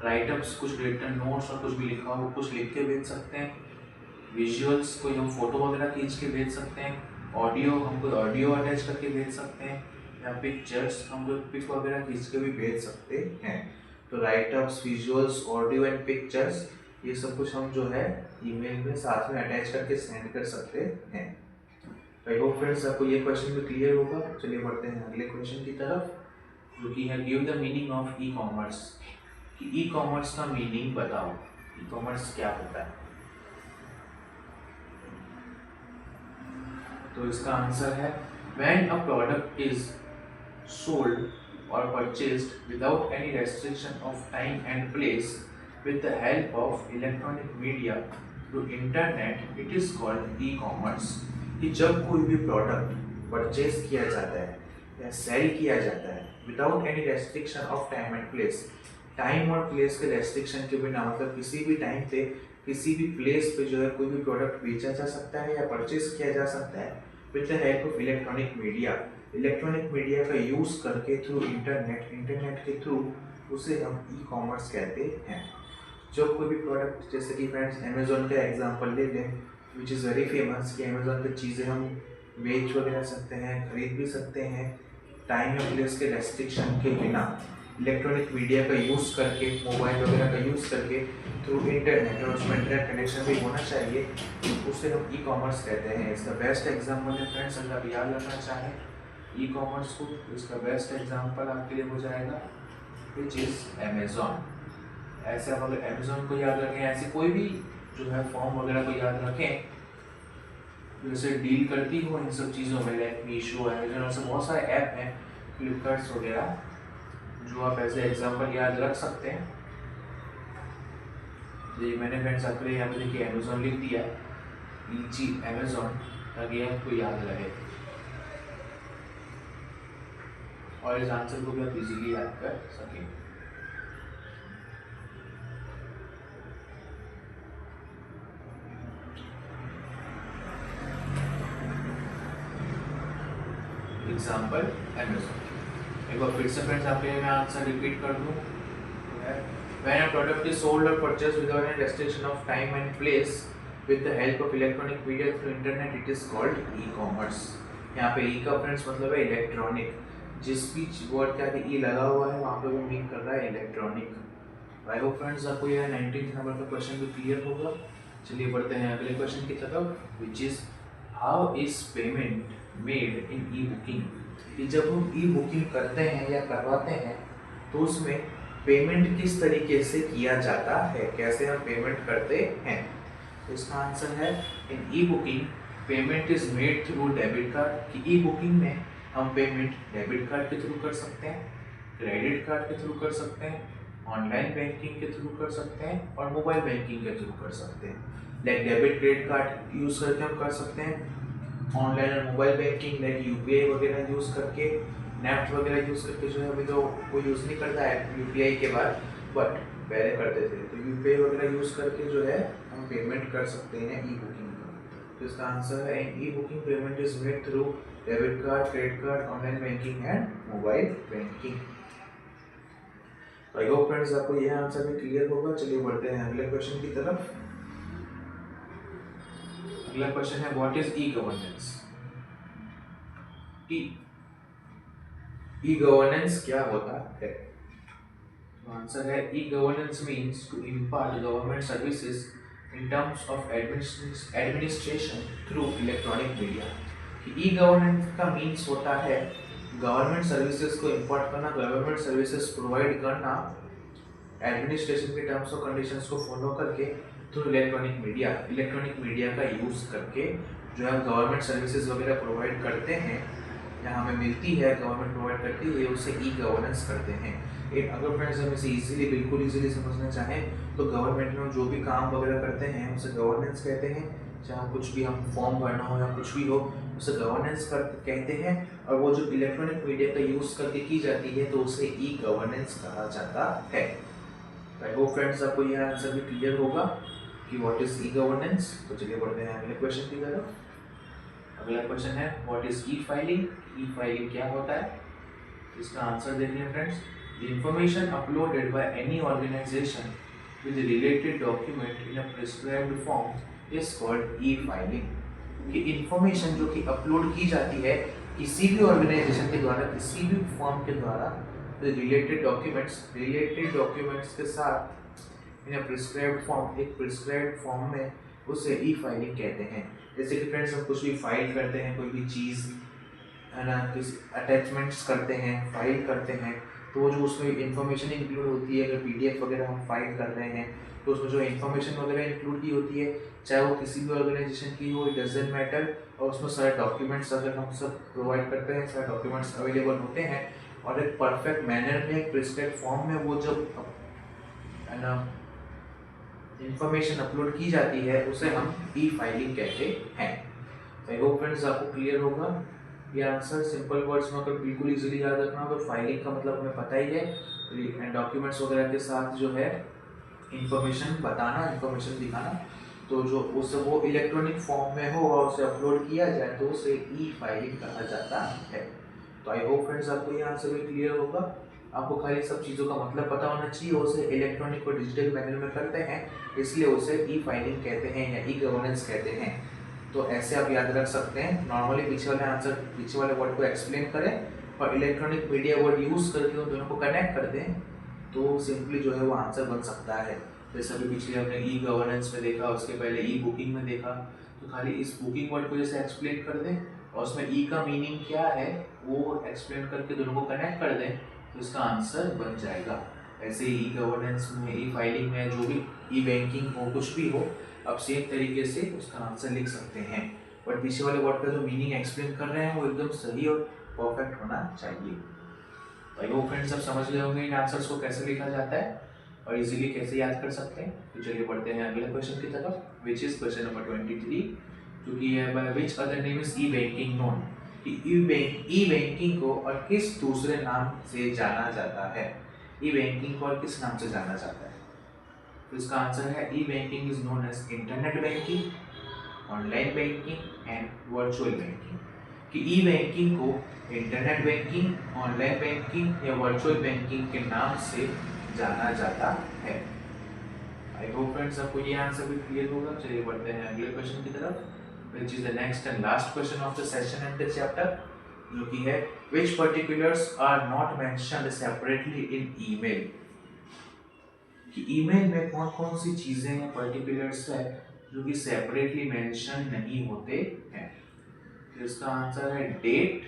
राइटअप्स, कुछ रिटन नोट्स और कुछ भी लिखा हो कुछ लिख के भेज सकते हैं। विजुअल्स कोई हम फोटो वगैरह खींच के भेज सकते हैं। ऑडियो हम कोई ऑडियो अटैच करके भेज सकते हैं, या पिक्चर्स हम कोई पिक वगैरह खींच के भी भेज सकते हैं। तो write-ups, visuals, audio and pictures, ये सब कुछ हम जो है ईमेल में साथ में अटैच करके सेंड कर सकते हैं। आई होप फ्रेंड्स आपको ये क्वेश्चन भी क्लियर होगा। चलिए बढ़ते हैं अगले क्वेश्चन की तरफ जो कि है give the meaning of e commerce. कि ई कॉमर्स का मीनिंग बताओ, ई कॉमर्स क्या होता है। तो इसका आंसर है when a product is sold or purchased without any restriction of time and place with the help of electronic media through internet, it is called e-commerce। कि जब कोई भी प्रोडक्ट परचेज किया जाता है या सेल किया जाता है without any restriction of time and place. Time और प्लेस के रेस्ट्रिक्शन के बिना, मतलब किसी भी टाइम पे किसी भी प्लेस पे जो है कोई भी प्रोडक्ट बेचा जा सकता है या परचेज किया जा सकता है with the help of electronic media. Electronic media का यूज करके थ्रू इंटरनेट के थ्रू उसे हम ई कॉमर्स कहते हैं। जब कोई भी प्रोडक्ट, जैसे कि फ्रेंड्स अमेजोन का एग्जांपल ले लें, विच इज़ वेरी फेमस, कि अमेजोन पे चीज़ें हम बेच वगैरह सकते हैं, खरीद भी सकते हैं टाइम या प्लेस के रेस्ट्रिक्शन के बिना। इलेक्ट्रॉनिक मीडिया का यूज़ करके, मोबाइल वगैरह का यूज़ करके थ्रू इंटरनेट, और उसमें इंटरनेट कनेक्शन भी होना चाहिए, उसे हम ई कॉमर्स कहते हैं। इसका बेस्ट एग्जाम्पल है फ्रेंड्स, अगर आप याद रखना चाहें ई कॉमर्स को, इसका बेस्ट एग्जाम्पल आपके लिए हो जाएगा विच इज़ अमेजोन। ऐसे आप अगर अमेजोन को याद रखें, ऐसे कोई भी जो है फॉर्म वगैरह को याद रखें जैसे डील करती हो इन सब चीज़ों में, लाइक मीशो, अमेजोन, ऐसे बहुत सारे ऐप हैं, फ्लिपकार्ट्स वगैरह, जो आप ऐसे एग्जांपल याद रख सकते हैं। ये मैंने फ्रेंड्स आपके लिए यहाँ पे देखिए अमेजोन लिख दिया, ईजी अमेजोन, ताकि आपको याद रहे और इस आंसर को भी आप इजीली याद कर सकें। Example Amazon. एक बार फिर से फ्रेंड्स आपके लिए मैं आंसर रिपीट कर दूं। When a product is sold or purchased without any restriction of time and place with the help of electronic media through internet, it is called e-commerce। यहाँ पे e का फ्रेंड्स मतलब है इलेक्ट्रॉनिक, जिस भी word के आगे e लगा हुआ है वहाँ पे वो मीन कर रहा है इलेक्ट्रॉनिक। आई होप फ्रेंड्स आपको यह 19th नंबर का क्वेश्चन भी क्लियर होगा। चलिए बढ़ते हैं अगले क्वेश्चन की तरफ, which is how is payment made in e booking. कि जब हम ई बुकिंग करते हैं या करवाते हैं तो उसमें पेमेंट किस तरीके से किया जाता है, कैसे हम पेमेंट करते हैं। तो इसका आंसर है in e booking payment is made through debit card. कि ई बुकिंग में हम पेमेंट डेबिट कार्ड के थ्रू कर सकते हैं, क्रेडिट कार्ड के थ्रू कर सकते हैं, ऑनलाइन बैंकिंग के थ्रू कर सकते हैं और मोबाइल बैंकिंग के थ्रू कर सकते हैं। Like debit credit card use करके हम कर सकते हैं, ऑनलाइन और मोबाइल बैंकिंग लाइक यूपीआई वगैरह यूज़ करके, नेफ्ट वगैरह यूज़ करके, जो है अभी तो कोई यूज़ नहीं करता है यूपीआई के बाद, बट पहले करते थे, तो यूपीआई वगैरह यूज़ करके जो है हम पेमेंट कर सकते हैं ई बुकिंग का। तो इसका आंसर है e booking payment is made through debit card, credit card, online banking and mobile banking. I hope friends आपको यह आंसर भी क्लियर होगा। चलिए बढ़ते हैं अगले क्वेश्चन की तरफ। अगला क्वेश्चन है what is E governance. E governance क्या होता है। आंसर है E governance means to impart government services in terms of administration through electronic media. E governance का मीन्स होता है गवर्नमेंट सर्विसेज को इम्पार्ट करना, गवर्नमेंट सर्विसेज प्रोवाइड करना एडमिनिस्ट्रेशन के टर्म्स और कंडीशंस को फॉलो करके through electronic media. Electronic media का यूज़ करके जो है गवर्नमेंट सर्विसेज वगैरह प्रोवाइड करते हैं या हमें मिलती है, गवर्नमेंट प्रोवाइड करती है, उसे ई गवर्नेंस करते हैं। एक अगर फ्रेंड्स हम इसे इजीली, बिल्कुल इजीली समझना चाहें तो गवर्नमेंट में जो भी काम वगैरह करते हैं उसे गवर्नेंस कहते हैं। चाहे कुछ भी हम फॉर्म भरना हो या कुछ भी हो उसे गवर्नेंस कहते हैं, और वो जो इलेक्ट्रॉनिक मीडिया का यूज़ करके की जाती है तो उसे ई गवर्नेंस कहा जाता है। आई होप फ्रेंड्स आपको यह आंसर भी क्लियर होगा कि व्हाट इज ई गवर्नेंस। तो चलिए बढ़ते हैं अगले क्वेश्चन की तरफ। अगला क्वेश्चन है what is E filing. E filing क्या होता है, इसका आंसर देखिए friends. The information uploaded by any organisation with related document in a prescribed form is called E filing. कि इंफॉर्मेशन जो कि अपलोड की जाती है किसी भी ऑर्गेनाइजेशन के द्वारा, किसी भी फॉर्म के द्वारा, रिलेटेड डॉक्यूमेंट्स के साथ इन अ प्रिस्क्राइब्ड फॉर्म, एक प्रिस्क्राइब्ड फॉर्म में, उसे ई फाइलिंग कहते हैं। जैसे कि फ्रेंड्स हम कुछ भी फाइल करते हैं, कोई भी चीज़ है ना, किसी अटैचमेंट्स करते हैं, फाइल करते हैं, तो जो उसमें इंफॉर्मेशन इंक्लूड होती है, अगर पीडीएफ वगैरह हम फाइल कर रहे हैं तो उसमें जो इंफॉर्मेशन वगैरह इंक्लूड की होती है, चाहे वो किसी भी ऑर्गेनाइजेशन की हो, इट डजंट मैटर, और उसमें सारे डॉक्यूमेंट्स अगर हम सब प्रोवाइड करते हैं, सारे डॉक्यूमेंट्स अवेलेबल होते हैं और एक परफेक्ट मैनर में, एक प्रिस्क्राइब्ड फॉर्म में वो जब है ना इंफॉर्मेशन अपलोड की जाती है, उसे हम ई फाइलिंग कहते हैं। आई होप फ्रेंड्स आपको क्लियर होगा ये आंसर सिंपल वर्ड्स में अगर बिल्कुल इजीली याद रखना हो तो फाइलिंग का मतलब हमें पता ही है, डॉक्यूमेंट्स वगैरह के साथ जो है इंफॉर्मेशन बताना, इंफॉर्मेशन दिखाना। तो जो उस वो इलेक्ट्रॉनिक फॉर्म में हो और उसे अपलोड किया जाए तो उसे ई फाइलिंग कहा जाता है। तो आई होप फ्रेंड्स आपको ये आंसर भी क्लियर होगा। आपको खाली सब चीज़ों का मतलब पता होना चाहिए। उसे इलेक्ट्रॉनिक और डिजिटल मैनर में करते हैं, इसलिए उसे ई फाइलिंग कहते हैं या ई गवर्नेंस कहते हैं। तो ऐसे आप याद रख सकते हैं। नॉर्मली पीछे वाले वर्ड को एक्सप्लेन करें और इलेक्ट्रॉनिक मीडिया वर्ड यूज़ करके उन दोनों को कनेक्ट कर दें तो सिंपली जो है वो आंसर बन सकता है। जैसे अभी पिछले हमने ई गवर्नेंस में देखा, उसके पहले ई बुकिंग में देखा। तो खाली इस बुकिंग वर्ड को जैसे एक्सप्लेन कर दें और उसमें ई का मीनिंग क्या है वो एक्सप्लेन करके दोनों को कनेक्ट कर दें तो इसका आंसर बन जाएगा। ऐसे ही ई गवर्नेंस में, ई फाइलिंग में, जो भी ई बैंकिंग हो, कुछ भी हो, आप सेम तरीके से उसका आंसर लिख सकते हैं। बट पीछे वाले वर्ड का जो मीनिंग एक्सप्लेन कर रहे हैं वो एकदम सही और परफेक्ट होना चाहिए। तो आई होप फ्रेंड्स आप समझ गए होंगे इन आंसर्स को कैसे लिखा जाता है और इजीली कैसे याद कर सकते हैं। तो चलिए बढ़ते हैं अगले क्वेश्चन की तरफ, विच इज क्वेश्चन नंबर 23, जो कि है by which other name is E banking known. E banking को और किस दूसरे नाम से जाना जाता है? ई बैंकिंग को और किस नाम से जाना जाता है? तो इसका आंसर है e banking is known as internet banking, online banking and virtual banking. कि ई बैंकिंग को इंटरनेट बैंकिंग, ऑनलाइन बैंकिंग या वर्चुअल बैंकिंग के नाम से जाना जाता है। आई होप फ्रेंड्स आपको ये आंसर भी क्लियर होगा। चलिए बढ़ते हैं अगले क्वेश्चन की तरफ, which is the next and last question of the session and the chapter, जो कि है which particulars are not mentioned separately in email। कि ईमेल में कौन कौन सी चीजें या पर्टिकुलर्स है जो कि सेपरेटली मेंशन नहीं होते हैं। तो इसका आंसर है date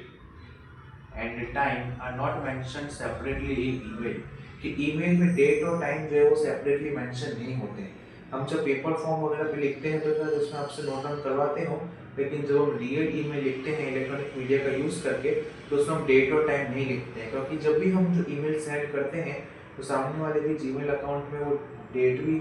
and time are not mention separately in email. कि ईमेल में डेट और टाइम जो है वो सेपरेटली मेंशन नहीं होते हैं। हम जब पेपर फॉर्म वगैरह पे लिखते हैं तो शायद उसमें आपसे नोट डाउन करवाते हो, लेकिन जब हम रियल ईमेल लिखते हैं इलेक्ट्रॉनिक मीडिया का यूज़ करके तो उसमें हम डेट और टाइम नहीं लिखते हैं। क्योंकि जब भी हम जो ईमेल सेंड करते हैं तो सामने वाले के जीमेल अकाउंट में वो डेट भी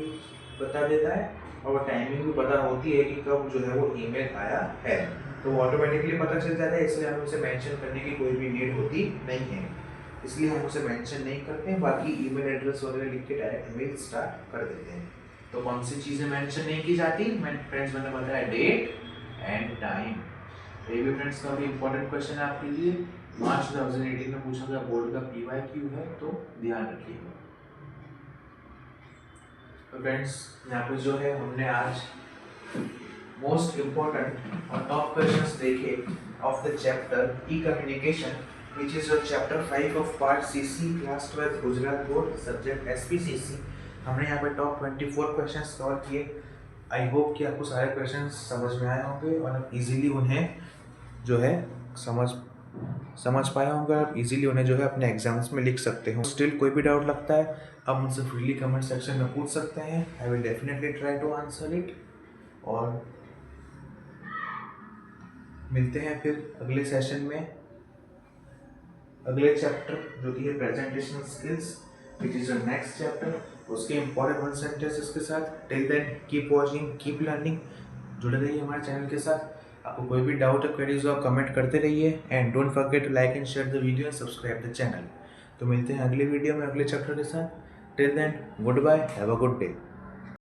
बता देता है और टाइमिंग भी पता होती है कि कब जो है वो ईमेल आया है, तो वो ऑटोमेटिकली पता चल जाता है। इसलिए हमें उसे मेंशन करने की कोई भी नीड होती नहीं है, इसलिए हम उसे मेंशन नहीं करते हैं। बाकी ईमेल एड्रेस वगैरह लिख के डायरेक्ट ईमेल स्टार्ट कर देते हैं। तो कौन सी चीज़ें मेंशन नहीं की जाती? फ्रेंड्स मैंने बताया डेट एंड टाइम। ये भी फ्रेंड्स काफी इंपॉर्टेंट क्वेश्चन है आपके लिए। मार्च 2018 में पूछा गया बोर्ड का PYQ है, तो ध्यान रखिएगा। तो फ्रेंड्स यहाँ पे जो है हमने आज मोस्ट इम्पोर्टेंट और टॉप क्वेश्चंस देखे of the chapter E communication, which is your chapter 5 of part CC class 12 Gujarat board subject SPCC। हमने यहाँ पे टॉप 24 क्वेश्चंस कवर किए। आई होप कि आपको सारे क्वेश्चंस समझ में आए होंगे और आप इजीली उन्हें जो है समझ पाए होंगे। आप इजीली उन्हें जो है अपने एग्जाम्स में लिख सकते हो। स्टिल कोई भी डाउट लगता है आप मुझसे फ्रीली कमेंट सेक्शन में पूछ सकते हैं। I will definitely try to answer it. और मिलते हैं फिर अगले सेशन में अगले चैप्टर जो कि है presentation skills, which is your next chapter, उसके इंपॉर्टेंट 1 सेंटेंसेस के साथ। Till then keep watching, keep learning, जुड़े रहिए हमारे चैनल के साथ। आपको कोई भी डाउट या क्वेरीज हो आप कमेंट करते रहिए and don't forget to like and share the video and subscribe the channel. तो मिलते हैं अगले वीडियो में अगले चैप्टर के साथ। Till then good bye, have a good day.